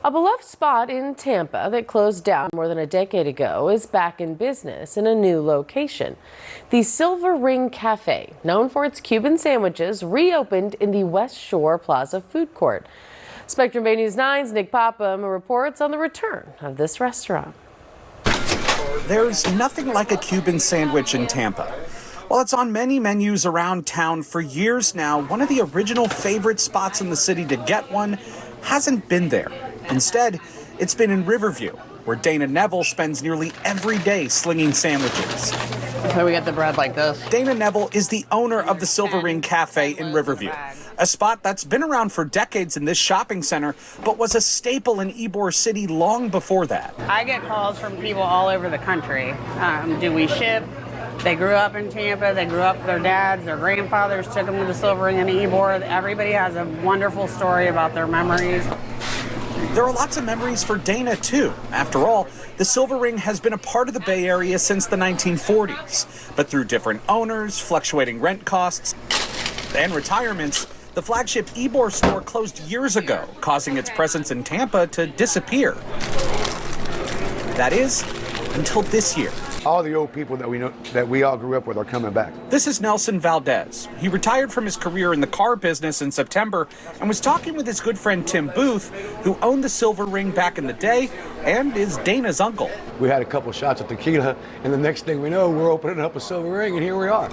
A beloved spot in Tampa that closed down more than a decade ago is back in business in a new location. The Silver Ring Cafe, known for its Cuban sandwiches, reopened in the West Shore Plaza food court. Spectrum Bay News 9's Nick Popham reports on the return of this restaurant. There's nothing like a Cuban sandwich in Tampa. While it's on many menus around town for years now, one of the original favorite spots in the city to get one hasn't been there. Instead, it's been in Riverview, where Dana Neville spends nearly every day slinging sandwiches. So we get the bread like this. Dana Neville is the owner of the Silver Ring Cafe in Riverview, a spot that's been around for decades in this shopping center, but was a staple in Ybor City long before that. I get calls from people all over the country. Do we ship? They grew up in Tampa. They grew up with their dads. Their grandfathers took them to the Silver Ring in Ybor. Everybody has a wonderful story about their memories. There are lots of memories for Dana, too. After all, the Silver Ring has been a part of the Bay Area since the 1940s. But through different owners, fluctuating rent costs, and retirements, the flagship Ybor store closed years ago, causing its presence in Tampa to disappear. That is, until this year. All the old people that we know, that we all grew up with, are coming back. This is Nelson Valdez. He retired from his career in the car business in September and was talking with his good friend Tim Booth, who owned the Silver Ring back in the day and is Dana's uncle. We had a couple shots of tequila, and the next thing we know, we're opening up a Silver Ring, and here we are.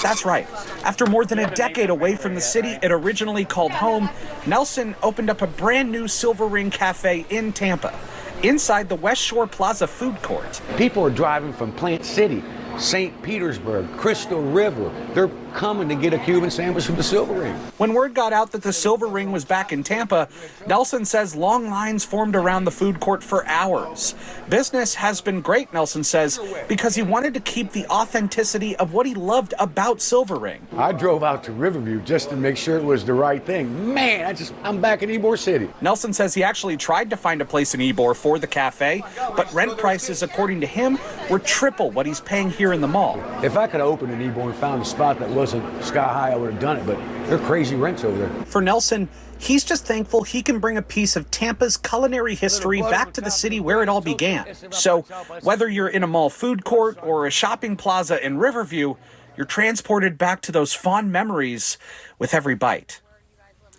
That's right. After more than a decade away from the city it originally called home, Nelson opened up a brand new Silver Ring Cafe in Tampa, inside the West Shore Plaza food court. People are driving from Plant City, St. Petersburg, Crystal River. They're coming to get a Cuban sandwich from the Silver Ring. When word got out that the Silver Ring was back in Tampa, Nelson says long lines formed around the food court for hours. Business has been great, Nelson says, because he wanted to keep the authenticity of what he loved about Silver Ring. I drove out to Riverview just to make sure it was the right thing. Man, I'm back in Ybor City. Nelson says he actually tried to find a place in Ybor for the cafe, but rent prices, according to him, were triple what he's paying here in the mall. If I could have opened in Ybor and found a spot that wasn't sky high, I would have done it, but they're crazy rents over there. For Nelson, he's just thankful he can bring a piece of Tampa's culinary history back to the city where it all began. So whether you're in a mall food court or a shopping plaza in Riverview, you're transported back to those fond memories with every bite.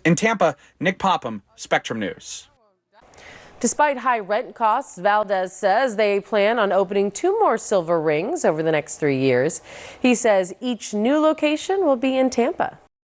In Tampa, Nick Popham, Spectrum News. Despite high rent costs, Valdez says they plan on opening 2 more Silver Rings over the next 3 years. He says each new location will be in Tampa.